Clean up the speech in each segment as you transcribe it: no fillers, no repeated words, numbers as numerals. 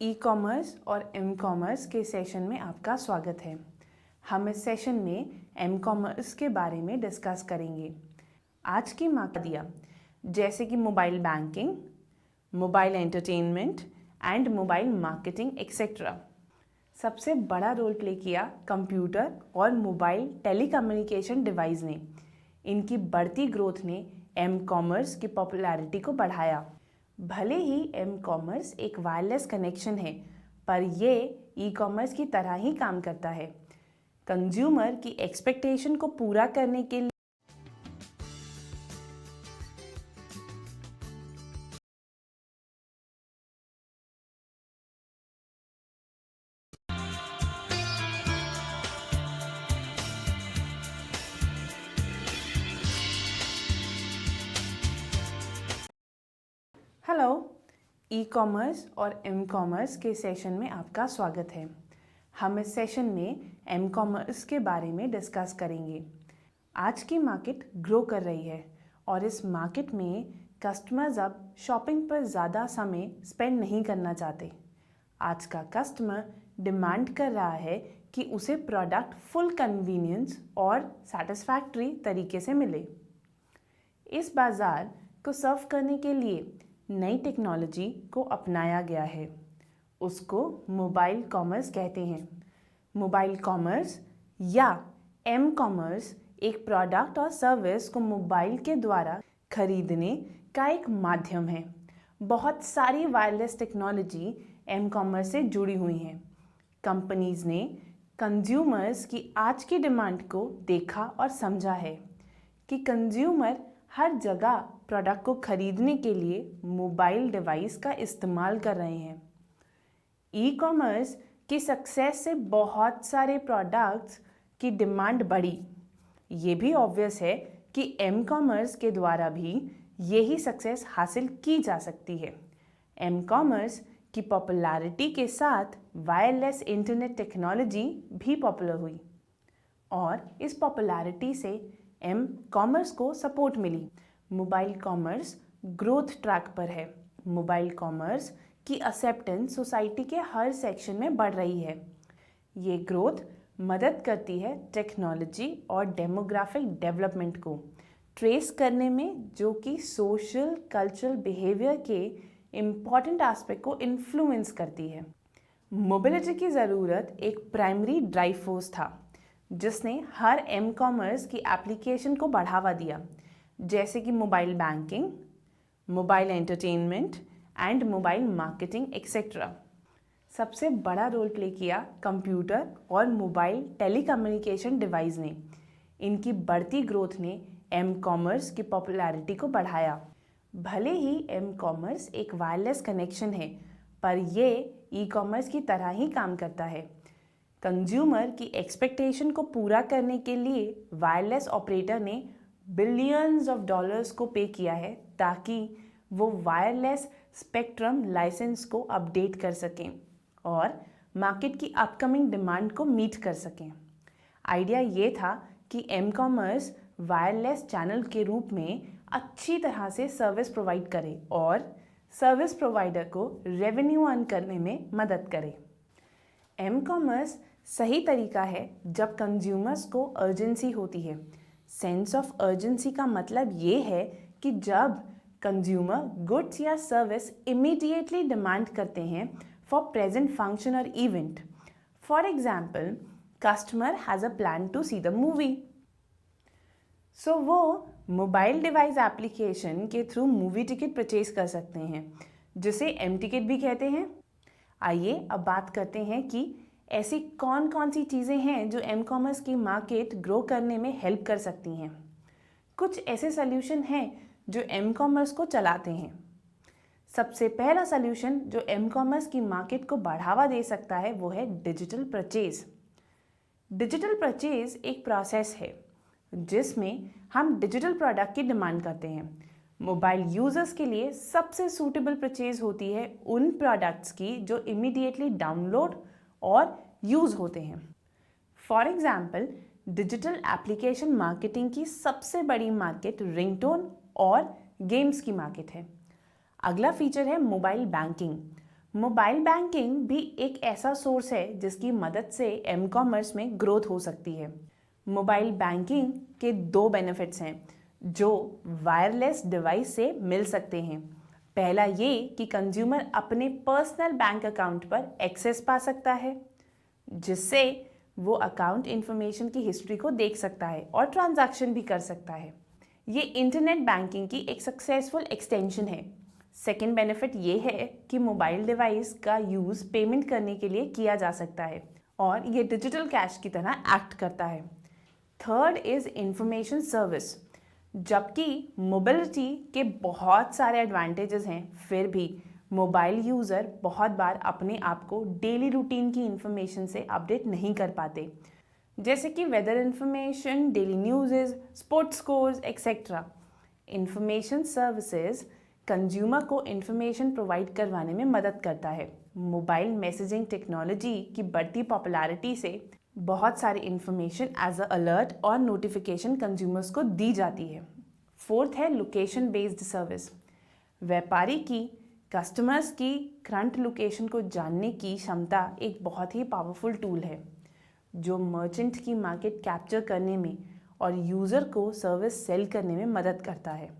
E commerce और M commerce के session में आपका स्वागत है। हम इस सेशन में एम कॉमर्स के बारे में डिस्कस करेंगे। आज की दिया जैसे कि mobile banking, mobile entertainment and mobile marketing etcetera. सबसे बड़ा रोल प्ले किया कंप्यूटर और मोबाइल टेलीकम्युनिकेशन डिवाइस ने। इनकी बढ़ती ग्रोथ ने एम कॉमर्स की पॉपुलैरिटी को बढ़ाया। भले ही एम कॉमर्स एक वायरलेस कनेक्शन है, पर ये ई कॉमर्स की तरह ही काम करता है। कंज्यूमर की एक्सपेक्टेशन को पूरा करने के लिए हेलो, ई कॉमर्स और एम कॉमर्स के सेशन में आपका स्वागत है। हम इस सेशन में एम कॉमर्स के बारे में डिस्कस करेंगे। आज की मार्केट ग्रो कर रही है और इस मार्केट में कस्टमर्स अब शॉपिंग पर ज़्यादा समय स्पेंड नहीं करना चाहते। आज का कस्टमर डिमांड कर रहा है कि उसे प्रोडक्ट फुल कन्वीनियंस और सेटिस्फैक्ट्री तरीके से मिले। इस बाज़ार को सर्व करने के लिए नई टेक्नोलॉजी को अपनाया गया है। उसको मोबाइल कॉमर्स कहते हैं। मोबाइल कॉमर्स या एम कॉमर्स एक प्रोडक्ट और सर्विस को मोबाइल के द्वारा खरीदने का एक माध्यम है। बहुत सारी वायरलेस टेक्नोलॉजी एम कॉमर्स से जुड़ी हुई हैं। कंपनीज ने कंज्यूमर्स की आज की डिमांड को देखा और समझा है कि कंज्यूमर हर जगह प्रोडक्ट को खरीदने के लिए मोबाइल डिवाइस का इस्तेमाल कर रहे हैं। ई कॉमर्स की सक्सेस से बहुत सारे प्रोडक्ट्स की डिमांड बढ़ी। ये भी ऑब्वियस है कि एम कॉमर्स के द्वारा भी यही सक्सेस हासिल की जा सकती है। एम कॉमर्स की पॉपुलैरिटी के साथ वायरलेस इंटरनेट टेक्नोलॉजी भी पॉपुलर हुई और इस पॉपुलैरिटी से एम कॉमर्स को सपोर्ट मिली। मोबाइल कॉमर्स ग्रोथ ट्रैक पर है। मोबाइल कॉमर्स की एक्सेप्टेंस सोसाइटी के हर सेक्शन में बढ़ रही है। ये ग्रोथ मदद करती है टेक्नोलॉजी और डेमोग्राफिक डेवलपमेंट को ट्रेस करने में, जो कि सोशल कल्चरल बिहेवियर के इम्पॉर्टेंट एस्पेक्ट को इन्फ्लुएंस करती है। मोबिलिटी की ज़रूरत एक प्राइमरी ड्राइव फोर्स था जिसने हर एम कॉमर्स की एप्लीकेशन को बढ़ावा दिया, जैसे कि mobile banking, mobile entertainment and mobile marketing etcetera. सबसे बड़ा रोल प्ले किया कंप्यूटर और मोबाइल टेलीकम्युनिकेशन डिवाइस ने। इनकी बढ़ती ग्रोथ ने एम कॉमर्स की पॉपुलैरिटी को बढ़ाया। भले ही एम कॉमर्स एक वायरलेस कनेक्शन है, पर यह ई कॉमर्स की तरह ही काम करता है। कंज्यूमर की एक्सपेक्टेशन को पूरा करने के लिए वायरलेस ऑपरेटर ने बिलियंस ऑफ डॉलर्स को पे किया है ताकि वो वायरलेस स्पेक्ट्रम लाइसेंस को अपडेट कर सकें और मार्केट की अपकमिंग डिमांड को मीट कर सकें। आइडिया ये था कि एम कॉमर्स वायरलेस चैनल के रूप में अच्छी तरह से सर्विस प्रोवाइड करे और सर्विस प्रोवाइडर को रेवेन्यू अर्न करने में मदद करे। एम कॉमर्स सही तरीका है जब कंज्यूमर्स को अर्जेंसी होती है। सेंस ऑफ अर्जेंसी का मतलब ये है कि जब कंज्यूमर गुड्स या सर्विस इमीडिएटली डिमांड करते हैं फॉर प्रेजेंट फंक्शन और event. For example, customer has a plan to see the movie, so वो मोबाइल डिवाइस एप्लीकेशन के थ्रू मूवी टिकट परचेज कर सकते हैं, जिसे एम टिकट भी कहते हैं। आइए अब बात करते हैं कि ऐसी कौन कौन सी चीज़ें हैं जो एम कॉमर्स की मार्केट ग्रो करने में हेल्प कर सकती हैं। कुछ ऐसे सल्यूशन हैं जो एम कॉमर्स को चलाते हैं। सबसे पहला सल्यूशन जो एम कॉमर्स की मार्केट को बढ़ावा दे सकता है वो है डिजिटल परचेज। डिजिटल परचेज एक प्रोसेस है जिसमें हम डिजिटल प्रोडक्ट की डिमांड करते हैं। मोबाइल यूज़र्स के लिए सबसे सूटेबल परचेज होती है उन प्रोडक्ट्स की जो इमीडिएटली डाउनलोड और यूज़ होते हैं। For example, digital application marketing की सबसे बड़ी मार्केट रिंगटोन और गेम्स की मार्केट है। अगला फीचर है मोबाइल बैंकिंग। मोबाइल बैंकिंग भी एक ऐसा सोर्स है जिसकी मदद से एम कॉमर्स में ग्रोथ हो सकती है। मोबाइल बैंकिंग के दो बेनिफिट्स हैं जो वायरलेस डिवाइस से मिल सकते हैं। पहला ये कि कंज्यूमर अपने पर्सनल बैंक अकाउंट पर एक्सेस पा सकता है, जिससे वो अकाउंट इंफॉर्मेशन की हिस्ट्री को देख सकता है और ट्रांजैक्शन भी कर सकता है। ये इंटरनेट बैंकिंग की एक सक्सेसफुल एक्सटेंशन है। सेकेंड बेनिफिट ये है कि मोबाइल डिवाइस का यूज़ पेमेंट करने के लिए किया जा सकता है और ये डिजिटल कैश की तरह एक्ट करता है। Third is information service. जबकि मोबिलिटी के बहुत सारे एडवांटेजेस हैं, फिर भी मोबाइल यूज़र बहुत बार अपने आप को डेली रूटीन की इंफॉर्मेशन से अपडेट नहीं कर पाते, जैसे कि weather information, daily news, sports scores etcetera. Information services consumer को इंफॉर्मेशन प्रोवाइड करवाने में मदद करता है। मोबाइल मैसेजिंग टेक्नोलॉजी की बढ़ती पॉपुलैरिटी से बहुत सारी इंफॉर्मेशन एज अ अलर्ट और नोटिफिकेशन कंज्यूमर्स को दी जाती है। फोर्थ है लोकेशन बेस्ड सर्विस। व्यापारी की कस्टमर्स की करंट लोकेशन को जानने की क्षमता एक बहुत ही पावरफुल टूल है जो मर्चेंट की मार्केट कैप्चर करने में और यूज़र को सर्विस सेल करने में मदद करता है।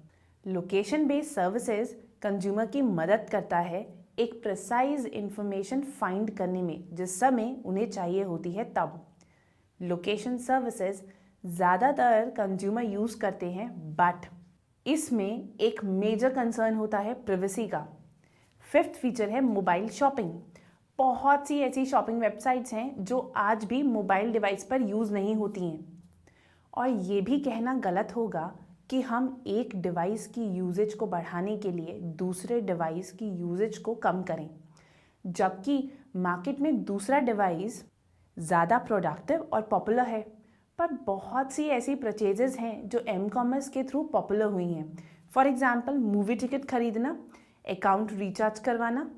लोकेशन बेस्ड सर्विसेज कंज्यूमर की मदद करता है एक प्रिसाइज इंफॉर्मेशन फाइंड करने में जिस समय उन्हें चाहिए होती है तब। लोकेशन सर्विसेज ज़्यादातर कंज्यूमर यूज़ करते हैं, बट इसमें एक मेजर कंसर्न होता है प्राइवेसी का। फिफ्थ फीचर है मोबाइल शॉपिंग। बहुत सी ऐसी शॉपिंग वेबसाइट्स हैं जो आज भी मोबाइल डिवाइस पर यूज़ नहीं होती हैं, और ये भी कहना गलत होगा कि हम एक डिवाइस की यूजेज को बढ़ाने के लिए दूसरे डिवाइस की यूजेज को कम करें, जबकि मार्केट में दूसरा डिवाइस ज़्यादा प्रोडक्टिव और पॉपुलर है। पर बहुत सी ऐसी परचेजेस हैं जो एम कॉमर्स के थ्रू पॉपुलर हुई हैं। फॉर एग्जांपल मूवी टिकट खरीदना, अकाउंट रिचार्ज करवाना।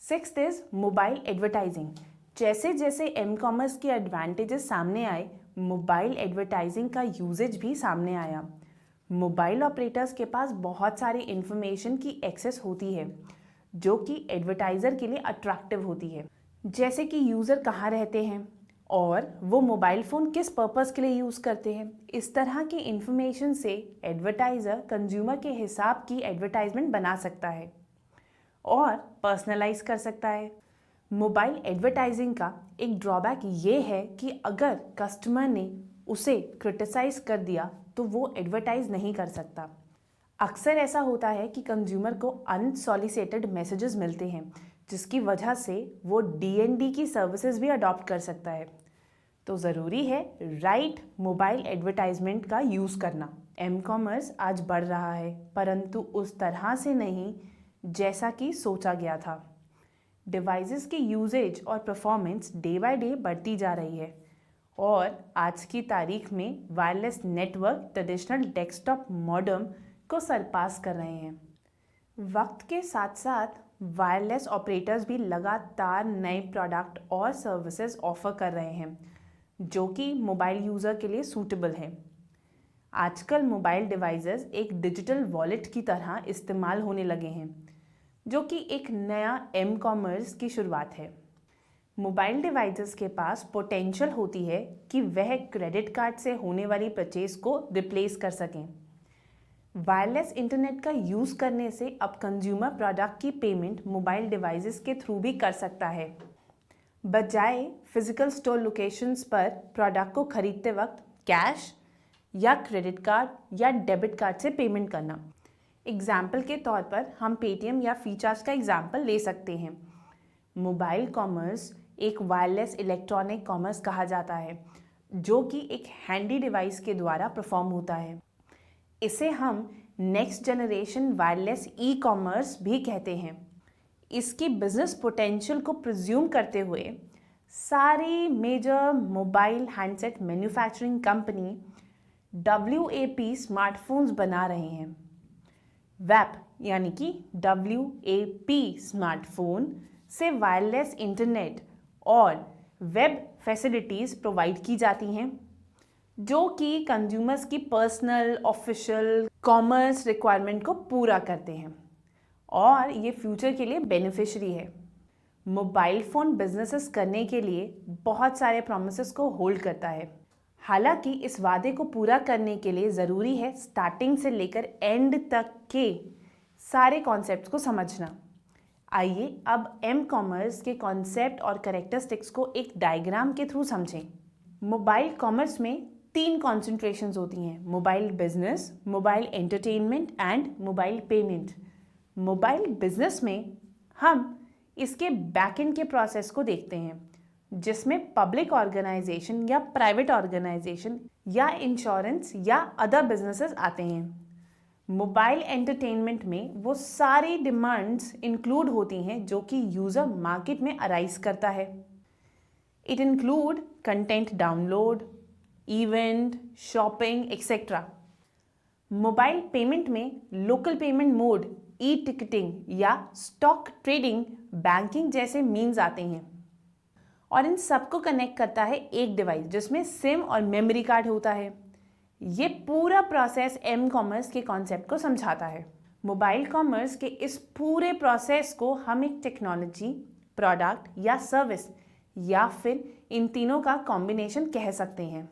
Sixth is mobile advertising. जैसे जैसे एम कॉमर्स के एडवांटेजेस सामने आए, मोबाइल एडवर्टाइजिंग का यूजेज भी सामने आया। मोबाइल ऑपरेटर्स के पास बहुत सारी इंफॉर्मेशन की एक्सेस होती है जो कि एडवर्टाइज़र के लिए अट्रैक्टिव होती है, जैसे कि यूज़र कहाँ रहते हैं और वो मोबाइल फ़ोन किस पर्पस के लिए यूज़ करते हैं। इस तरह की इंफॉर्मेशन से एडवर्टाइज़र कंज्यूमर के हिसाब की एडवर्टाइजमेंट बना सकता है और पर्सनलाइज कर सकता है। मोबाइल एडवर्टाइजिंग का एक ड्रॉबैक ये है कि अगर कस्टमर ने उसे क्रिटिसाइज कर दिया तो वो एडवर्टाइज नहीं कर सकता। अक्सर ऐसा होता है कि कंज्यूमर को अनसॉलिसिटेड मैसेजेस मिलते हैं, जिसकी वजह से वो डीएनडी की सर्विसेज भी अडॉप्ट कर सकता है। तो ज़रूरी है राइट मोबाइल एडवर्टाइजमेंट का यूज़ करना। एम कॉमर्स आज बढ़ रहा है, परंतु उस तरह से नहीं जैसा कि सोचा गया था। डिवाइसेस की यूजेज और परफॉर्मेंस डे बाय डे बढ़ती जा रही है और आज की तारीख में wireless network traditional desktop modem को सरपास कर रहे हैं। वक्त के साथ साथ वायरलेस ऑपरेटर्स भी लगातार नए प्रोडक्ट और सर्विसेज ऑफर कर रहे हैं जो कि मोबाइल यूज़र के लिए सूटेबल है। आजकल मोबाइल डिवाइसेस एक डिजिटल वॉलेट की तरह इस्तेमाल होने लगे हैं, जो कि एक नया एम कॉमर्स की शुरुआत है। मोबाइल डिवाइसेस के पास पोटेंशियल होती है कि वह क्रेडिट कार्ड से होने वाली परचेज को रिप्लेस कर सकें। वायरलेस इंटरनेट का यूज़ करने से अब कंज्यूमर प्रोडक्ट की पेमेंट मोबाइल डिवाइसेस के थ्रू भी कर सकता है, बजाय फिजिकल स्टोर लोकेशंस पर प्रोडक्ट को खरीदते वक्त कैश या क्रेडिट कार्ड या डेबिट कार्ड से पेमेंट करना। एग्जाम्पल के तौर पर हम पेटीएम या फ्रीचार्ज का एग्जाम्पल ले सकते हैं। मोबाइल कॉमर्स एक वायरलेस इलेक्ट्रॉनिक कॉमर्स कहा जाता है जो कि एक हैंडी डिवाइस के द्वारा परफॉर्म होता है। इसे हम next generation wireless e commerce भी कहते हैं। इसकी बिजनेस पोटेंशियल को प्रिज्यूम करते हुए सारी major mobile handset manufacturing company WAP smartphones बना रहे हैं। वैप यानी कि WAP स्मार्टफोन से वायरलेस इंटरनेट और वेब फैसिलिटीज़ प्रोवाइड की जाती हैं जो कि कंज्यूमर्स की पर्सनल, ऑफिशियल, कॉमर्स रिक्वायरमेंट को पूरा करते हैं और ये फ्यूचर के लिए बेनिफिशियरी है। मोबाइल फ़ोन बिजनेसेस करने के लिए बहुत सारे प्रॉमिसेस को होल्ड करता है। हालांकि इस वादे को पूरा करने के लिए ज़रूरी है स्टार्टिंग से लेकर एंड तक के सारे कॉन्सेप्ट्स को समझना। आइए अब एम कॉमर्स के कॉन्सेप्ट और कैरेक्टरिस्टिक्स को एक डायग्राम के थ्रू समझें। मोबाइल कॉमर्स में 3 कॉन्सेंट्रेशंस होती हैं: mobile business, mobile entertainment and mobile payment. Mobile business में हम इसके बैकएंड के प्रोसेस को देखते हैं, जिसमें पब्लिक ऑर्गेनाइजेशन या प्राइवेट ऑर्गेनाइजेशन या इंश्योरेंस या अदर बिजनेसेस आते हैं। मोबाइल एंटरटेनमेंट में वो सारी डिमांड्स इंक्लूड होती हैं जो कि यूज़र मार्केट में अराइज करता है। It include content download, event, shopping etcetera. Mobile payment में local payment mode, e ticketing या स्टॉक ट्रेडिंग, बैंकिंग जैसे मीन्स आते हैं और इन सबको कनेक्ट करता है एक डिवाइस जिसमें सिम और मेमोरी कार्ड होता है। ये पूरा प्रोसेस एम कॉमर्स के कॉन्सेप्ट को समझाता है। मोबाइल कॉमर्स के इस पूरे प्रोसेस को हम एक टेक्नोलॉजी, प्रोडक्ट या सर्विस या फिर इन तीनों का कॉम्बिनेशन कह सकते हैं।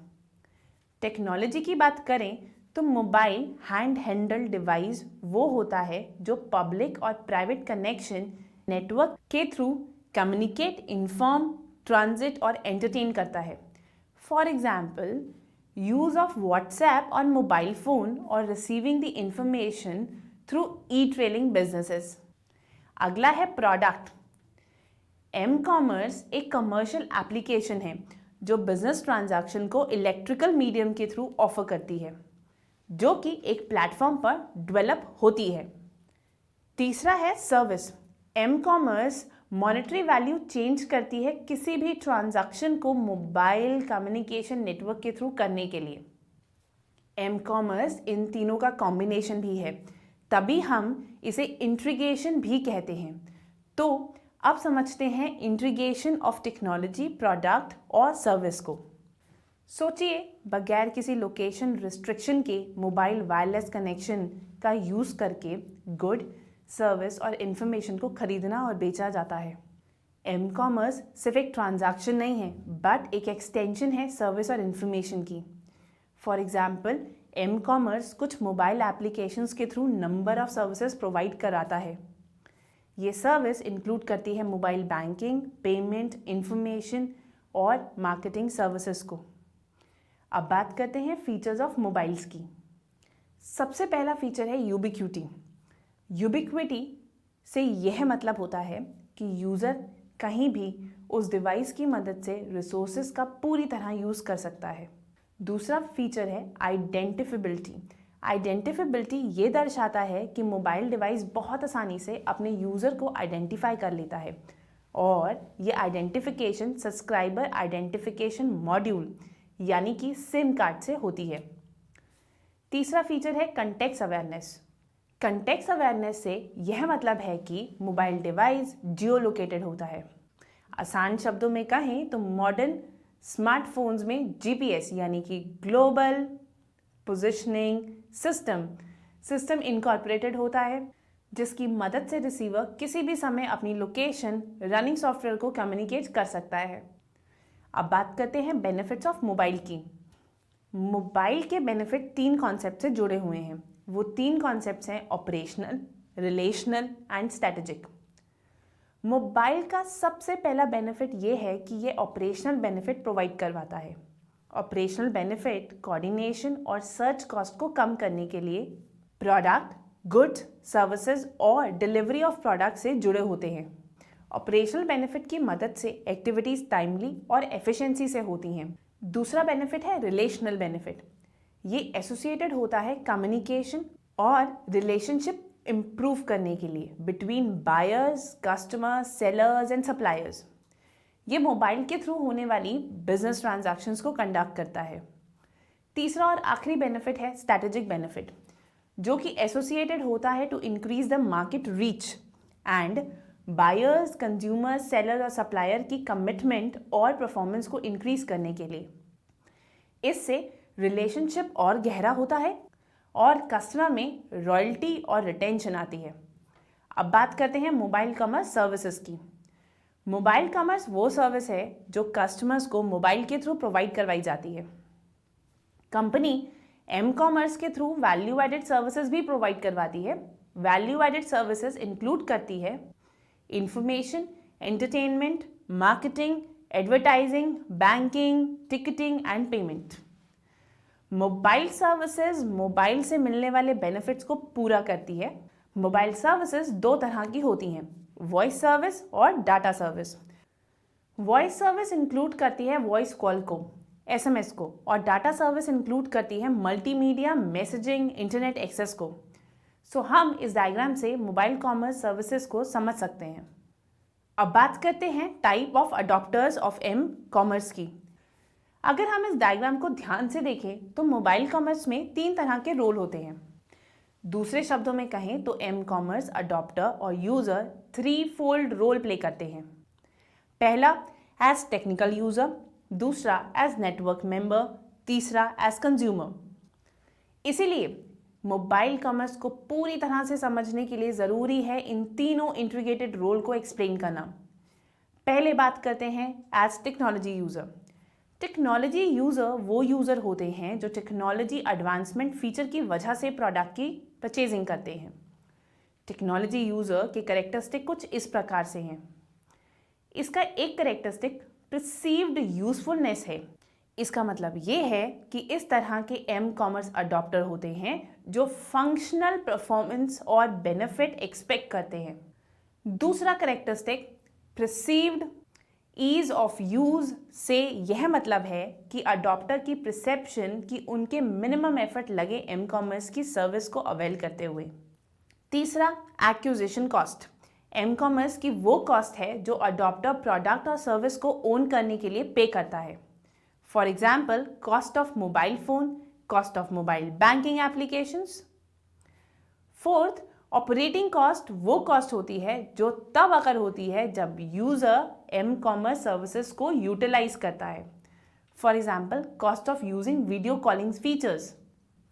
टेक्नोलॉजी की बात करें तो मोबाइल हैंड हेल्ड डिवाइस वो होता है जो पब्लिक और प्राइवेट कनेक्शन नेटवर्क के थ्रू कम्युनिकेट, इन्फॉर्म, ट्रांजिट और एंटरटेन करता है। For example, use of WhatsApp on mobile phone और receiving the information through e trailing businesses. अगला है प्रोडक्ट। एम कॉमर्स एक कमर्शियल एप्लीकेशन है जो बिजनेस ट्रांजैक्शन को इलेक्ट्रिकल मीडियम के थ्रू ऑफर करती है, जो कि एक प्लेटफॉर्म पर डेवलप होती है। तीसरा है service. M commerce monetary value change करती है किसी भी ट्रांजैक्शन को मोबाइल कम्युनिकेशन नेटवर्क के थ्रू करने के लिए। एम कॉमर्स इन तीनों का कॉम्बिनेशन भी है, तभी हम इसे इंटीग्रेशन भी कहते हैं। तो अब समझते हैं इंटीग्रेशन ऑफ टेक्नोलॉजी, प्रोडक्ट और सर्विस को। सोचिए, बगैर किसी लोकेशन रिस्ट्रिक्शन के मोबाइल वायरलेस कनेक्शन का यूज़ करके गुड, सर्विस और इंफॉर्मेशन को खरीदना और बेचा जाता है। एम कॉमर्स सिर्फ एक ट्रांजैक्शन नहीं है, बट एक एक्सटेंशन है सर्विस और इंफॉर्मेशन की। फॉर एग्जाम्पल, एम कॉमर्स कुछ मोबाइल एप्लीकेशंस के through number of services provide कराता है। ये सर्विस इंक्लूड करती है मोबाइल बैंकिंग, पेमेंट, इंफॉर्मेशन और मार्केटिंग सर्विसेज को। अब बात करते हैं फीचर्स ऑफ मोबाइल्स की। सबसे पहला फीचर है यूबिक्विटी। यूबिक्विटी से यह मतलब होता है कि यूज़र कहीं भी उस डिवाइस की मदद से रिसोर्सेज का पूरी तरह यूज़ कर सकता है। दूसरा फीचर है आइडेंटिफिबिलिटी। आइडेंटिफिबिलिटी ये दर्शाता है कि मोबाइल डिवाइस बहुत आसानी से अपने यूज़र को आइडेंटिफाई कर लेता है और ये आइडेंटिफिकेशन सब्सक्राइबर आइडेंटिफिकेशन मॉड्यूल यानी कि सिम कार्ड से होती है। तीसरा फीचर है कंटेक्स्ट अवेयरनेस। कंटेक्स्ट अवेयरनेस से यह मतलब है कि मोबाइल डिवाइस जियो लोकेटेड होता है। आसान शब्दों में कहें तो मॉडर्न स्मार्टफोन्स में जीपीएस यानी कि ग्लोबल पोजिशनिंग सिस्टम इनकॉर्पोरेटेड होता है, जिसकी मदद से रिसीवर किसी भी समय अपनी लोकेशन रनिंग सॉफ्टवेयर को कम्युनिकेट कर सकता है। अब बात करते हैं बेनिफिट्स ऑफ मोबाइल की। मोबाइल के बेनिफिट 3 कॉन्सेप्ट से जुड़े हुए हैं। वो 3 कॉन्सेप्ट्स हैं operational, relational and strategic. Mobile का सबसे पहला बेनिफिट ये है कि ये ऑपरेशनल बेनिफिट प्रोवाइड करवाता है। ऑपरेशनल बेनिफिट कोऑर्डिनेशन और सर्च कॉस्ट को कम करने के लिए प्रोडक्ट, गुड्स, सर्विसेज और डिलीवरी ऑफ प्रोडक्ट से जुड़े होते हैं। ऑपरेशनल बेनिफिट की मदद से एक्टिविटीज टाइमली और एफिशिएंसी से होती हैं। दूसरा बेनिफिट है रिलेशनल बेनिफिट। ये एसोसिएटेड होता है कम्युनिकेशन और रिलेशनशिप इम्प्रूव करने के लिए between buyers, customers, sellers and suppliers. ये मोबाइल के थ्रू होने वाली बिजनेस ट्रांजैक्शंस को कंडक्ट करता है। तीसरा और आखिरी बेनिफिट है स्ट्रैटेजिक बेनिफिट, जो कि एसोसिएटेड होता है to increase the market reach and buyers, consumers, seller और सप्लायर की कमिटमेंट और परफॉर्मेंस को इंक्रीज करने के लिए। इससे रिलेशनशिप और गहरा होता है और कस्टमर में रॉयल्टी और रिटेंशन आती है। अब बात करते हैं मोबाइल कॉमर्स सर्विसेज की। मोबाइल कॉमर्स वो सर्विस है जो कस्टमर्स को मोबाइल के थ्रू प्रोवाइड करवाई जाती है। कंपनी एम कॉमर्स के थ्रू वैल्यू एडेड सर्विसेज भी प्रोवाइड करवाती है। वैल्यू एडेड सर्विसेज इंक्लूड करती है information, entertainment, marketing, advertising, banking, ticketing and payment. Mobile services mobile से मिलने वाले बेनिफिट्स को पूरा करती है। मोबाइल सर्विसेज दो तरह की होती हैं, वॉइस सर्विस और data service. Voice service include करती है वॉइस कॉल को, एसएमएस को, और डाटा सर्विस इंक्लूड करती है मल्टीमीडिया, मैसेजिंग, इंटरनेट एक्सेस को। सो हम इस डायग्राम से मोबाइल कॉमर्स सर्विसेज को समझ सकते हैं। अब बात करते हैं type of adopters of M commerce की। अगर हम इस डायग्राम को ध्यान से देखें तो मोबाइल कॉमर्स में 3 तरह के रोल होते हैं। दूसरे शब्दों में कहें तो एम कॉमर्स अडॉप्टर और यूजर 3-fold रोल प्ले करते हैं। पहला एज टेक्निकल यूजर, दूसरा एज नेटवर्क मेंबर, तीसरा एज कंज्यूमर। इसीलिए मोबाइल कॉमर्स को पूरी तरह से समझने के लिए ज़रूरी है इन तीनों इंटीग्रेटेड रोल को एक्सप्लेन करना। पहले बात करते हैं as technology user. Technology user वो यूज़र होते हैं जो टेक्नोलॉजी एडवांसमेंट फीचर की वजह से प्रोडक्ट की परचेजिंग करते हैं। टेक्नोलॉजी यूज़र के कैरेक्टरिस्टिक कुछ इस प्रकार से हैं। इसका एक कैरेक्टरिस्टिक परसीव्ड यूजफुलनेस है। इसका मतलब ये है कि इस तरह के एम कॉमर्स अडॉप्टर होते हैं जो फंक्शनल परफॉर्मेंस और बेनिफिट एक्सपेक्ट करते हैं। दूसरा characteristic perceived ease of use से यह मतलब है कि अडॉप्टर की परसेप्शन कि उनके मिनिमम एफर्ट लगे एम कॉमर्स की सर्विस को अवेल करते हुए। तीसरा एक्विजिशन कॉस्ट। एम कॉमर्स की वो कॉस्ट है जो अडॉप्टर प्रोडक्ट और सर्विस को ओन करने के लिए पे करता है। For example cost of mobile phone, cost of mobile banking applications. Fourth, operating cost वो कॉस्ट होती है जो तब अगर होती है जब यूजर एम कॉमर्स सर्विसेज को यूटिलाइज करता है। For example cost of using video calling features.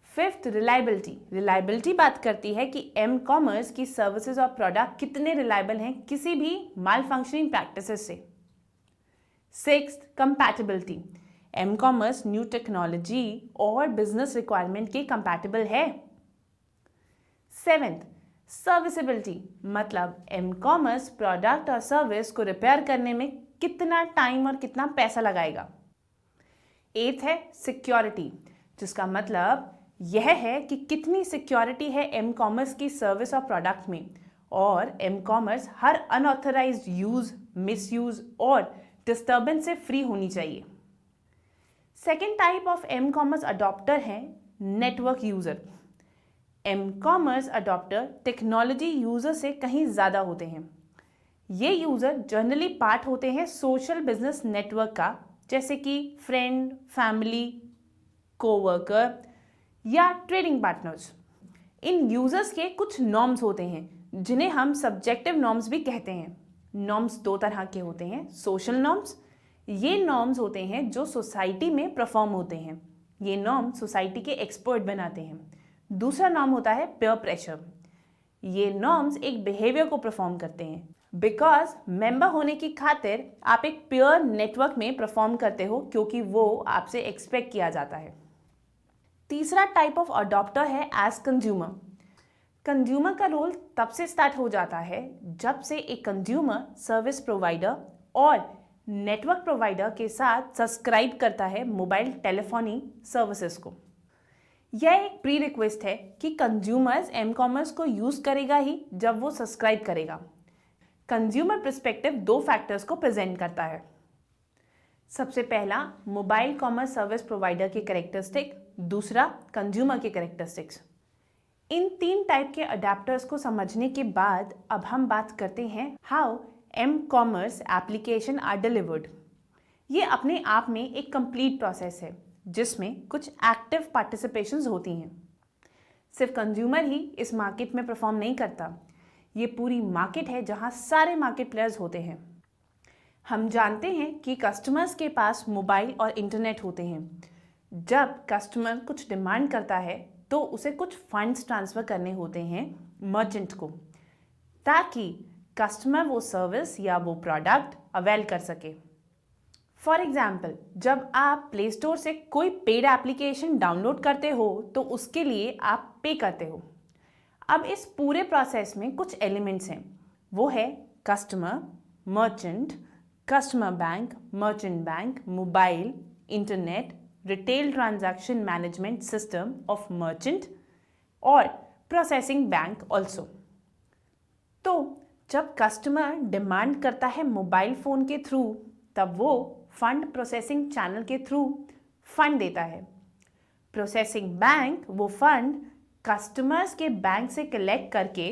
Fifth, reliability. Reliability बात करती है कि एम कॉमर्स की सर्विसेज और प्रोडक्ट कितने रिलायबल हैं किसी भी माल फंक्शनिंग प्रैक्टिसेस से। Sixth, compatibility. M commerce new technology और बिजनेस रिक्वायरमेंट के कंपैटिबल है। सेवेंथ, सर्विसेबिलिटी, मतलब एम कॉमर्स प्रोडक्ट और सर्विस को रिपेयर करने में कितना टाइम और कितना पैसा लगाएगा। एथ है सिक्योरिटी, जिसका मतलब यह है कि कितनी सिक्योरिटी है एम कॉमर्स की सर्विस और प्रोडक्ट में, और एम कॉमर्स हर अनऑथराइज्ड यूज, मिसयूज और डिस्टर्बेंस से फ्री होनी चाहिए। Second type of M commerce adopter है network user. M commerce adopter technology user से कहीं ज़्यादा होते हैं। ये यूजर जनरली पार्ट होते हैं सोशल बिजनेस नेटवर्क का, जैसे कि फ्रेंड, फैमिली, कोवर्कर या ट्रेडिंग पार्टनर्स। इन यूजर्स के कुछ नॉर्म्स होते हैं जिन्हें हम सब्जेक्टिव नॉर्म्स भी कहते हैं। नॉर्म्स दो तरह के होते हैं। सोशल नॉर्म्स, ये नॉर्म्स होते हैं जो सोसाइटी में परफॉर्म होते हैं। ये नॉर्म सोसाइटी के एक्सपर्ट बनाते हैं। दूसरा नॉर्म होता है पेयर प्रेशर। ये नॉर्म्स एक बिहेवियर को परफॉर्म करते हैं। बिकॉज मेंबर होने की खातिर आप एक पेयर नेटवर्क में परफॉर्म करते हो क्योंकि वो आपसे एक्सपेक्ट किया जाता है। तीसरा टाइप ऑफ अडॉप्टर है एज कंज्यूमर। कंज्यूमर का रोल तब से स्टार्ट हो जाता है जब से एक कंज्यूमर सर्विस प्रोवाइडर और नेटवर्क प्रोवाइडर के साथ सब्सक्राइब करता है मोबाइल टेलीफोनी सर्विसेज को। यह एक प्री रिक्वेस्ट है कि कंज्यूमर्स एम कॉमर्स को यूज करेगा ही जब वो सब्सक्राइब करेगा। कंज्यूमर पर्सपेक्टिव दो फैक्टर्स को प्रेजेंट करता है। सबसे पहला मोबाइल कॉमर्स सर्विस प्रोवाइडर के कैरेक्टरिस्टिक, दूसरा कंज्यूमर के कैरेक्टरिस्टिक्स। इन 3 टाइप के अडेप्टर्स को समझने के बाद अब हम बात करते हैं how M commerce application are delivered. ये अपने आप में एक कंप्लीट प्रोसेस है जिसमें कुछ एक्टिव पार्टिसिपेशंस होती हैं। सिर्फ कंज्यूमर ही इस मार्केट में परफॉर्म नहीं करता, ये पूरी मार्केट है जहां सारे मार्केट प्लेयर्स होते हैं। हम जानते हैं कि कस्टमर्स के पास मोबाइल और इंटरनेट होते हैं। जब कस्टमर कुछ डिमांड करता है तो उसे कुछ फंड्स ट्रांसफ़र करने होते हैं मर्चेंट को, ताकि कस्टमर वो सर्विस या वो प्रोडक्ट अवेल कर सके। फॉर एग्जाम्पल, जब आप प्ले स्टोर से कोई पेड एप्लीकेशन डाउनलोड करते हो तो उसके लिए आप पे करते हो। अब इस पूरे प्रोसेस में कुछ एलिमेंट्स हैं, वो है customer, merchant, customer bank, merchant bank, mobile, internet, retail transaction management system of merchant और प्रोसेसिंग बैंक ऑल्सो। तो जब कस्टमर डिमांड करता है मोबाइल फ़ोन के थ्रू, तब वो फंड प्रोसेसिंग चैनल के थ्रू फंड देता है। प्रोसेसिंग बैंक वो फंड कस्टमर्स के बैंक से कलेक्ट करके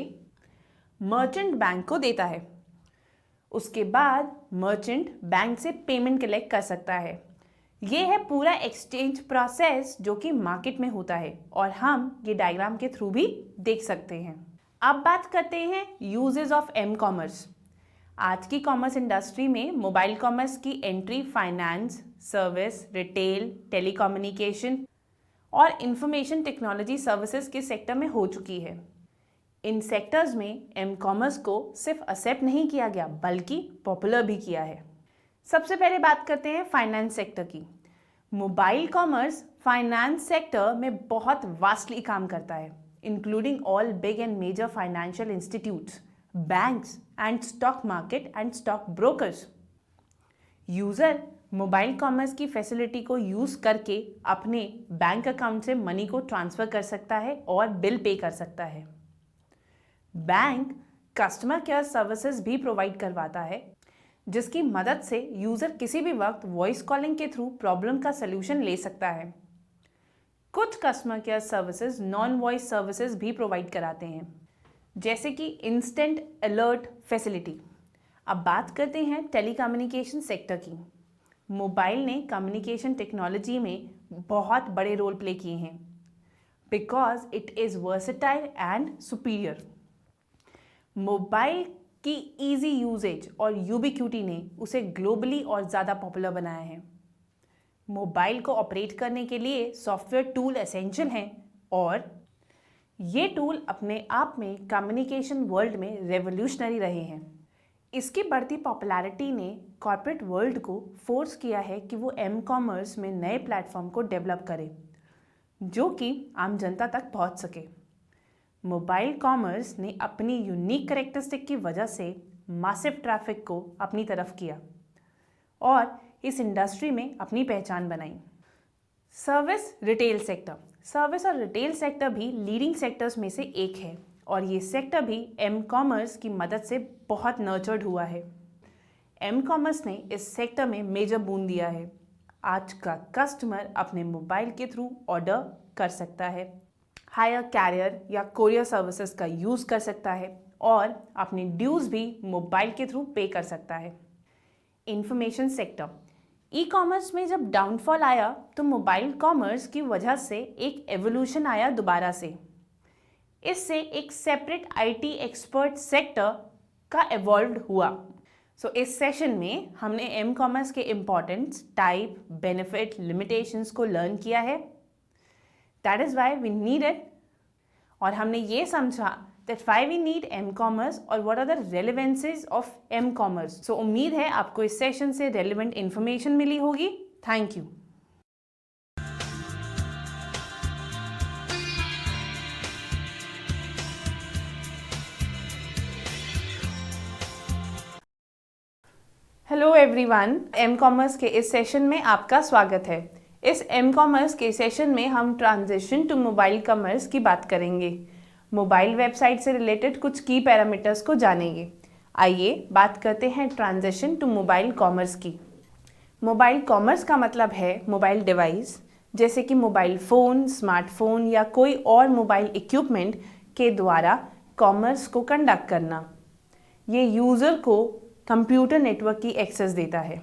मर्चेंट बैंक को देता है। उसके बाद मर्चेंट बैंक से पेमेंट कलेक्ट कर सकता है। ये है पूरा एक्सचेंज प्रोसेस जो कि मार्केट में होता है और हम ये डायग्राम के थ्रू भी देख सकते हैं। अब बात करते हैं यूजेस ऑफ एम कॉमर्स। आज की कॉमर्स इंडस्ट्री में मोबाइल कॉमर्स की entry finance, service, retail, telecommunication और इंफॉर्मेशन टेक्नोलॉजी सर्विसेज के सेक्टर में हो चुकी है। इन सेक्टर्स में एम कॉमर्स को सिर्फ एक्सेप्ट नहीं किया गया बल्कि पॉपुलर भी किया है। सबसे पहले बात करते हैं फाइनेंस सेक्टर की। मोबाइल कॉमर्स फाइनेंस सेक्टर में बहुत वास्टली काम करता है, including all big and major financial institutes, banks and stock market and stock brokers. User mobile commerce की फैसिलिटी को यूज करके अपने बैंक अकाउंट से मनी को ट्रांसफर कर सकता है और बिल पे कर सकता है। बैंक कस्टमर केयर सर्विसेज भी प्रोवाइड करवाता है, जिसकी मदद से यूजर किसी भी वक्त वॉइस कॉलिंग के थ्रू प्रॉब्लम का सलूशन ले सकता है। कुछ customer care services non voice services भी प्रोवाइड कराते हैं, जैसे कि इंस्टेंट अलर्ट फैसिलिटी। अब बात करते हैं टेलीकम्युनिकेशन सेक्टर की। मोबाइल ने कम्युनिकेशन टेक्नोलॉजी में बहुत बड़े रोल प्ले किए हैं because it is versatile and superior. Mobile की इजी यूजेज और यूबिक्विटी ने उसे ग्लोबली और ज़्यादा पॉपुलर बनाया है। मोबाइल को ऑपरेट करने के लिए सॉफ्टवेयर टूल एसेंशियल हैं और ये टूल अपने आप में कम्युनिकेशन वर्ल्ड में रेवोल्यूशनरी रहे हैं। इसकी बढ़ती पॉपुलैरिटी ने कॉर्पोरेट वर्ल्ड को फोर्स किया है कि वो एम कॉमर्स में नए प्लेटफॉर्म को डेवलप करे जो कि आम जनता तक पहुंच सके। मोबाइल कॉमर्स ने अपनी यूनिक कैरेक्टरिस्टिक की वजह से मासिव ट्रैफिक को अपनी तरफ किया और इस इंडस्ट्री में अपनी पहचान बनाई। Service retail sector. सर्विस और रिटेल सेक्टर भी लीडिंग सेक्टर्स में से एक है और ये सेक्टर भी एम कॉमर्स की मदद से बहुत नर्चर्ड हुआ है। एम कॉमर्स ने इस सेक्टर में मेजर बून दिया है। आज का कस्टमर अपने मोबाइल के थ्रू ऑर्डर कर सकता है, हायर कैरियर या कोरियर सर्विसेज का यूज़ कर सकता है और अपने ड्यूज भी मोबाइल के थ्रू पे कर सकता है। Information sector. ई कॉमर्स में जब डाउनफॉल आया तो मोबाइल कॉमर्स की वजह से एक एवोल्यूशन आया दोबारा से। इससे एक सेपरेट आईटी एक्सपर्ट सेक्टर का एवॉल्व हुआ। इस सेशन में हमने एम कॉमर्स के इम्पॉर्टेंस, टाइप, बेनिफिट, लिमिटेशंस को लर्न किया है। That is why we need it. और हमने ये समझा that why we need M-commerce और what are the relevances of M-commerce। So उम्मीद है आपको इस सेशन से relevant information मिली होगी। Thank you। Hello everyone, M-commerce के इस सेशन में आपका स्वागत है। इस M-commerce के सेशन में हम ट्रांजिशन टू मोबाइल कॉमर्स की बात करेंगे। मोबाइल वेबसाइट से रिलेटेड कुछ की पैरामीटर्स को जानेंगे। आइए बात करते हैं ट्रांजिशन टू मोबाइल कॉमर्स की। मोबाइल कॉमर्स का मतलब है मोबाइल डिवाइस, जैसे कि मोबाइल फ़ोन, स्मार्टफोन या कोई और मोबाइल इक्विपमेंट के द्वारा कॉमर्स को कंडक्ट करना। ये यूज़र को कंप्यूटर नेटवर्क की एक्सेस देता है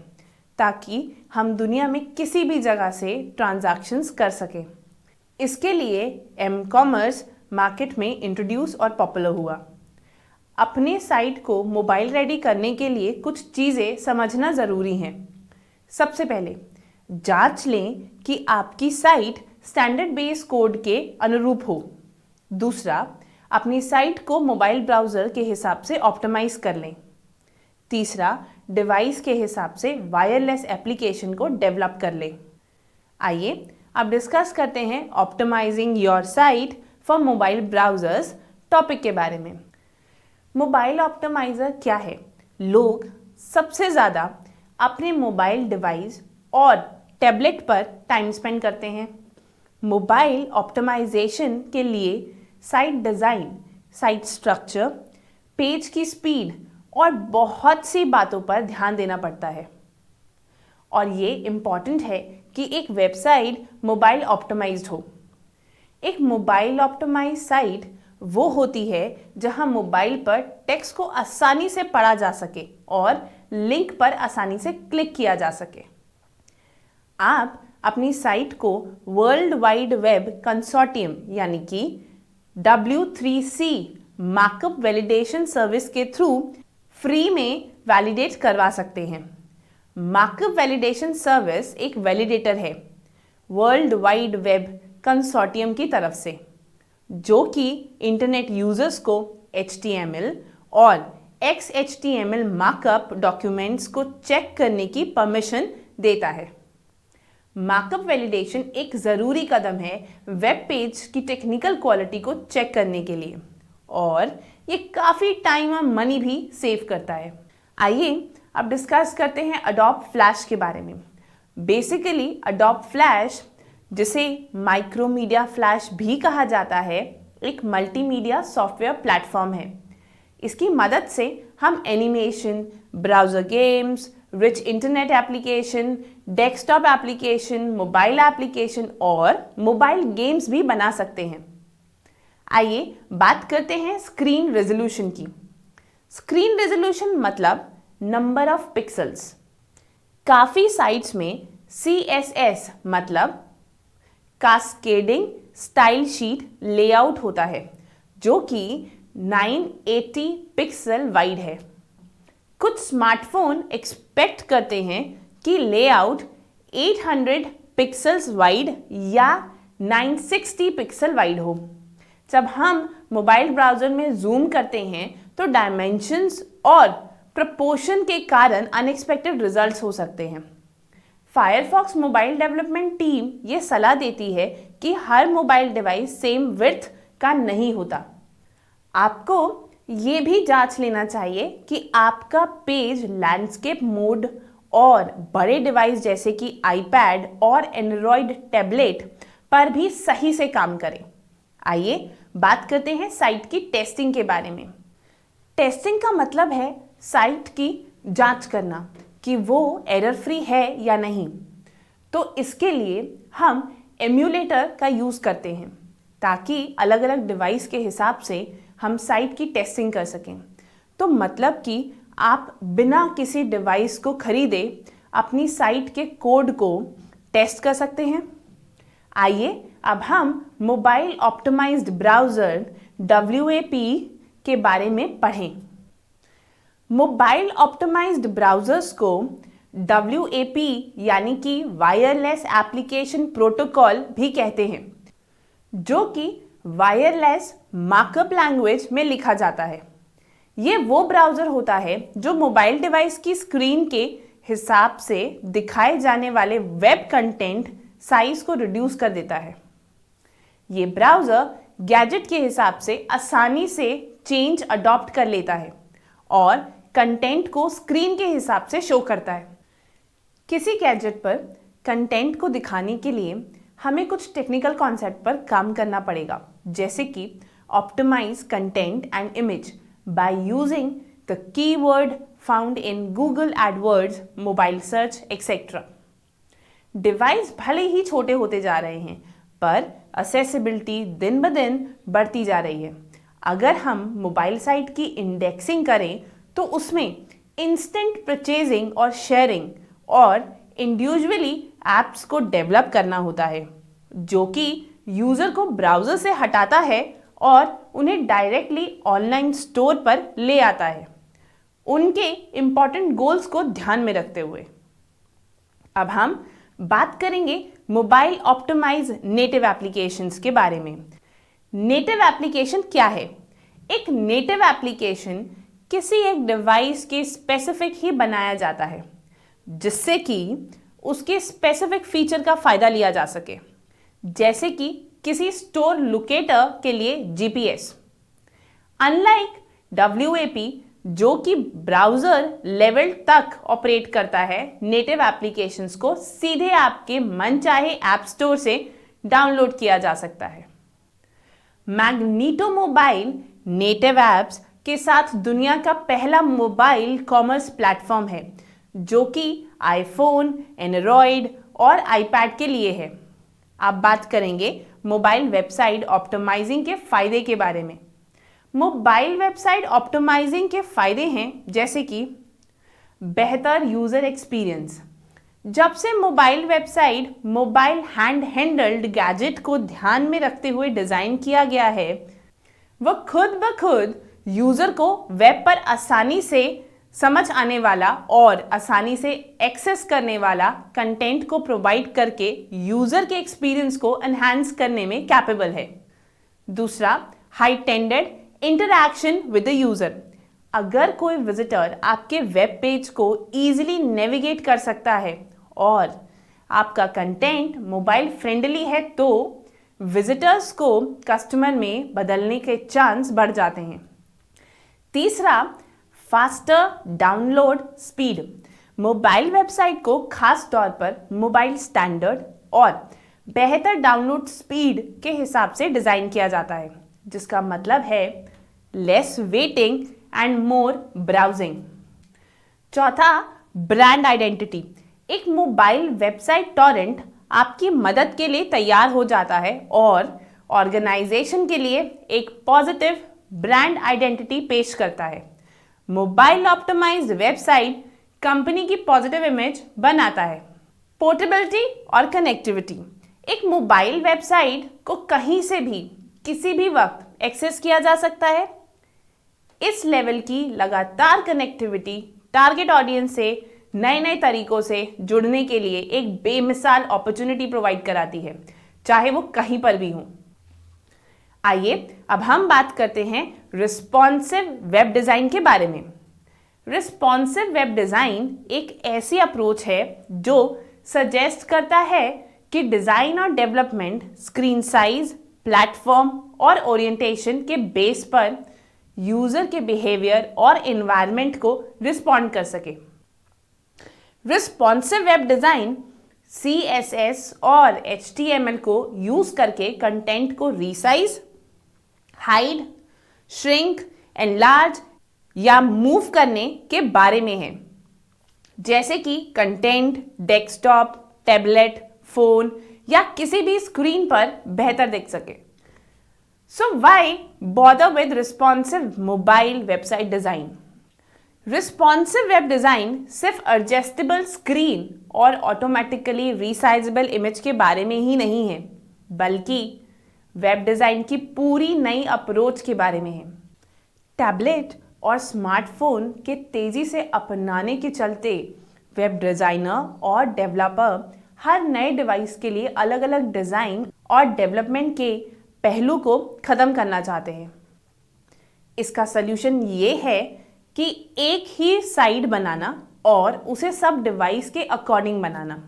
ताकि हम दुनिया में किसी भी जगह से ट्रांजैक्शंस कर सकें। इसके लिए एम कॉमर्स मार्केट में इंट्रोड्यूस और पॉपुलर हुआ। अपने साइट को मोबाइल रेडी करने के लिए कुछ चीज़ें समझना ज़रूरी हैं। सबसे पहले जांच लें कि आपकी साइट स्टैंडर्ड बेस कोड के अनुरूप हो। दूसरा, अपनी साइट को मोबाइल ब्राउज़र के हिसाब से ऑप्टिमाइज कर लें। तीसरा, डिवाइस के हिसाब से वायरलेस एप्लीकेशन को डेवलप कर लें। आइए अब डिस्कस करते हैं optimising your site for mobile browsers topic के बारे में। मोबाइल ऑप्टिमाइज़र क्या है? लोग सबसे ज़्यादा अपने मोबाइल डिवाइस और टैबलेट पर टाइम स्पेंड करते हैं। मोबाइल ऑप्टिमाइजेशन के लिए site design, site structure, page की स्पीड और बहुत सी बातों पर ध्यान देना पड़ता है। और ये इम्पॉर्टेंट है कि एक वेबसाइट मोबाइल ऑप्टिमाइज्ड हो। एक मोबाइल ऑप्टिमाइज साइट वो होती है जहां मोबाइल पर टेक्स्ट को आसानी से पढ़ा जा सके और लिंक पर आसानी से क्लिक किया जा सके। आप अपनी साइट को वर्ल्ड वाइड वेब कंसोर्टियम यानी कि W3C मार्कअप वैलिडेशन सर्विस के थ्रू फ्री में वैलिडेट करवा सकते हैं। मार्कअप वैलिडेशन सर्विस एक वैलिडेटर है वर्ल्ड वाइड वेब कंसोर्टियम की तरफ से, जो कि इंटरनेट यूजर्स को HTML और XHTML मार्कअप डॉक्यूमेंट्स को चेक करने की परमिशन देता है। मार्कअप वैलिडेशन एक ज़रूरी कदम है वेब पेज की टेक्निकल क्वालिटी को चेक करने के लिए, और ये काफ़ी टाइम और मनी भी सेव करता है। आइए अब डिस्कस करते हैं एडोब फ्लैश के बारे में। बेसिकली एडोब फ्लैश, जिसे माइक्रोमीडिया फ्लैश भी कहा जाता है, एक मल्टीमीडिया सॉफ्टवेयर प्लेटफॉर्म है। इसकी मदद से हम animation, browser games, rich internet application, desktop application, mobile application और मोबाइल गेम्स भी बना सकते हैं। आइए बात करते हैं स्क्रीन रेजोल्यूशन की। स्क्रीन रेजोल्यूशन मतलब नंबर ऑफ पिक्सल्स। काफ़ी साइट्स में CSS मतलब कास्केडिंग स्टाइल शीट लेआउट होता है, जो कि 980 पिक्सल वाइड है। कुछ स्मार्टफोन एक्सपेक्ट करते हैं कि लेआउट 800 पिक्सल्स वाइड या 960 पिक्सल वाइड हो। जब हम मोबाइल ब्राउज़र में जूम करते हैं तो डायमेंशंस और प्रपोर्शन के कारण अनएक्सपेक्टेड रिजल्ट्स हो सकते हैं। फायरफॉक्स मोबाइल डेवलपमेंट टीम ये सलाह देती है कि हर मोबाइल डिवाइस सेम विड्थ का नहीं होता। आपको ये भी जांच लेना चाहिए कि आपका पेज लैंडस्केप मोड और बड़े डिवाइस जैसे कि आईपैड और एंड्रॉयड टैबलेट पर भी सही से काम करे। आइए बात करते हैं साइट की टेस्टिंग के बारे में। टेस्टिंग का मतलब है साइट की जांच करना कि वो एरर फ्री है या नहीं। तो इसके लिए हम एम्यूलेटर का यूज़ करते हैं ताकि अलग अलग डिवाइस के हिसाब से हम साइट की टेस्टिंग कर सकें। तो मतलब कि आप बिना किसी डिवाइस को खरीदे अपनी साइट के कोड को टेस्ट कर सकते हैं। आइए अब हम मोबाइल ऑप्टिमाइज्ड ब्राउज़र WAP के बारे में पढ़ें। मोबाइल ऑप्टिमाइज्ड ब्राउज़र्स को WAP यानी कि वायरलेस एप्लीकेशन प्रोटोकॉल भी कहते हैं, जो कि वायरलेस मार्कअप लैंग्वेज में लिखा जाता है। ये वो ब्राउज़र होता है जो मोबाइल डिवाइस की स्क्रीन के हिसाब से दिखाए जाने वाले वेब कंटेंट साइज को रिड्यूस कर देता है। ये ब्राउज़र गैजेट के हिसाब से आसानी से चेंज अडॉप्ट कर लेता है और कंटेंट को स्क्रीन के हिसाब से शो करता है। किसी गैजेट पर कंटेंट को दिखाने के लिए हमें कुछ टेक्निकल कॉन्सेप्ट पर काम करना पड़ेगा, जैसे कि optimise content and image by using the keyword found in Google AdWords, mobile search et cetera. Device भले ही छोटे होते जा रहे हैं, पर असेसिबिलिटी दिन ब दिन बढ़ती जा रही है। अगर हम मोबाइल साइट की इंडेक्सिंग करें तो उसमें इंस्टेंट परचेजिंग और शेयरिंग और इंडिविजुअली ऐप्स को डेवलप करना होता है, जो कि यूज़र को ब्राउज़र से हटाता है और उन्हें डायरेक्टली ऑनलाइन स्टोर पर ले आता है, उनके इम्पॉर्टेंट गोल्स को ध्यान में रखते हुए। अब हम बात करेंगे मोबाइल ऑप्टिमाइज नेटिव एप्लीकेशंस के बारे में। नेटिव एप्लीकेशन क्या है? एक नेटिव एप्लीकेशन किसी एक डिवाइस के स्पेसिफिक ही बनाया जाता है जिससे कि उसके स्पेसिफिक फीचर का फायदा लिया जा सके, जैसे कि किसी स्टोर लोकेटर के लिए जीपीएस। अनलाइक WAP जो कि ब्राउजर लेवल तक ऑपरेट करता है, नेटिव एप्लीकेशंस को सीधे आपके मनचाहे ऐप स्टोर से डाउनलोड किया जा सकता है। मैग्नीटो मोबाइल नेटिव एप्स के साथ दुनिया का पहला मोबाइल कॉमर्स प्लेटफॉर्म है जो कि आईफोन, एंड्रॉयड और आईपैड के लिए है। आप बात करेंगे मोबाइल वेबसाइट ऑप्टिमाइजिंग के फायदे के बारे में। मोबाइल वेबसाइट ऑप्टिमाइजिंग के फायदे हैं जैसे कि बेहतर यूजर एक्सपीरियंस। जब से mobile website mobile hand handled gadget को ध्यान में रखते हुए डिजाइन किया गया है, वह खुद ब खुद यूजर को वेब पर आसानी से समझ आने वाला और आसानी से एक्सेस करने वाला कंटेंट को प्रोवाइड करके यूजर के एक्सपीरियंस को एनहांस करने में कैपेबल है। दूसरा, हाइटेंडेड इंटरैक्शन विद द यूजर। अगर कोई विजिटर आपके वेब पेज को इजीली नेविगेट कर सकता है और आपका कंटेंट मोबाइल फ्रेंडली है तो विजिटर्स को कस्टमर में बदलने के चांस बढ़ जाते हैं। तीसरा, faster download speed. Mobile website को खास तौर पर मोबाइल स्टैंडर्ड और बेहतर डाउनलोड स्पीड के हिसाब से डिजाइन किया जाता है, जिसका मतलब है less waiting and more browsing. चौथा, ब्रांड आइडेंटिटी। एक मोबाइल वेबसाइट टॉरेंट आपकी मदद के लिए तैयार हो जाता है और ऑर्गेनाइजेशन के लिए एक पॉजिटिव ब्रांड आइडेंटिटी पेश करता है। मोबाइल ऑप्टिमाइज्ड वेबसाइट कंपनी की पॉजिटिव इमेज बनाता है। पोर्टेबिलिटी और कनेक्टिविटी। एक मोबाइल वेबसाइट को कहीं से भी किसी भी वक्त एक्सेस किया जा सकता है। इस लेवल की लगातार कनेक्टिविटी टारगेट ऑडियंस से नए तरीकों से जुड़ने के लिए एक बेमिसाल अपॉर्चुनिटी प्रोवाइड कराती है, चाहे वो कहीं पर भी हो। आइए अब हम बात करते हैं रिस्पॉन्सिव वेब डिजाइन के बारे में। रिस्पॉन्सिव वेब डिजाइन एक ऐसी अप्रोच है जो सजेस्ट करता है कि डिजाइन और डेवलपमेंट स्क्रीन साइज, प्लेटफॉर्म और ओरिएंटेशन के बेस पर यूजर के बिहेवियर और एनवायरनमेंट को रिस्पॉन्ड कर सके। रिस्पॉन्सिव वेब डिजाइन CSS और HTML को यूज करके कंटेंट को रीसाइज, हाइड, श्रिंक, एनलार्ज या मूव करने के बारे में है, जैसे कि कंटेंट डेस्कटॉप, टैबलेट, फोन या किसी भी स्क्रीन पर बेहतर दिख सके। So why bother with responsive mobile website design? Responsive web design सिर्फ एडजस्टेबल स्क्रीन और ऑटोमेटिकली रीसाइजेबल इमेज के बारे में ही नहीं है, बल्कि वेब डिजाइन की पूरी नई अप्रोच के बारे में है। टैबलेट और स्मार्टफोन के तेजी से अपनाने के चलते वेब डिजाइनर और डेवलपर हर नए डिवाइस के लिए अलग अलग डिजाइन और डेवलपमेंट के पहलू को खत्म करना चाहते हैं। इसका सल्यूशन ये है कि एक ही साइट बनाना और उसे सब डिवाइस के अकॉर्डिंग बनाना।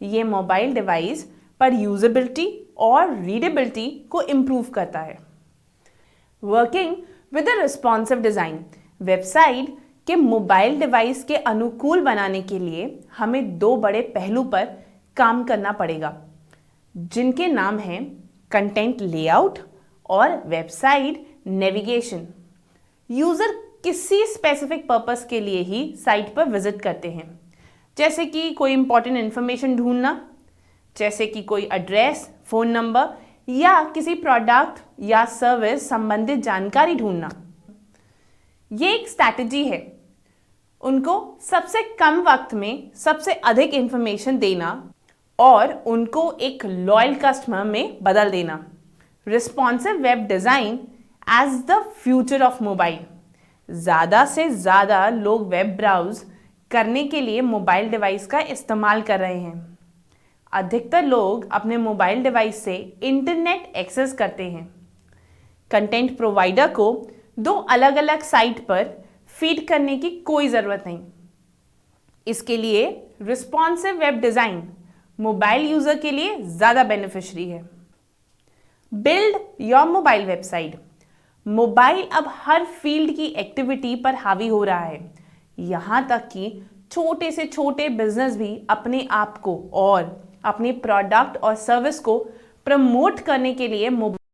ये मोबाइल डिवाइस पर यूजेबिलिटी और रीडेबिलिटी को इम्प्रूव करता है। Working with a responsive design, website के मोबाइल डिवाइस के अनुकूल बनाने के लिए हमें दो बड़े पहलू पर काम करना पड़ेगा, जिनके नाम हैं कंटेंट लेआउट और वेबसाइट नेविगेशन। यूजर किसी स्पेसिफिक पर्पस के लिए ही साइट पर विजिट करते हैं, जैसे कि कोई इंपॉर्टेंट इंफॉर्मेशन ढूंढना, जैसे कि कोई एड्रेस, फोन नंबर या किसी प्रोडक्ट या सर्विस संबंधित जानकारी ढूंढना। ये एक स्ट्रैटेजी है, उनको सबसे कम वक्त में सबसे अधिक इंफॉर्मेशन देना और उनको एक लॉयल कस्टमर में बदल देना। Responsive web design as the future of mobile. ज़्यादा से ज़्यादा लोग वेब ब्राउज करने के लिए मोबाइल डिवाइस का इस्तेमाल कर रहे हैं। अधिकतर लोग अपने मोबाइल डिवाइस से इंटरनेट एक्सेस करते हैं। कंटेंट प्रोवाइडर को दो अलग अलग साइट पर फीड करने की कोई ज़रूरत नहीं। इसके लिए responsive web design mobile user के लिए ज़्यादा बेनिफिशियरी है। Build your mobile website. Mobile अब हर फील्ड की एक्टिविटी पर हावी हो रहा है। यहाँ तक कि छोटे से छोटे बिजनेस भी अपने आप को और अपने प्रोडक्ट और सर्विस को प्रमोट करने के लिए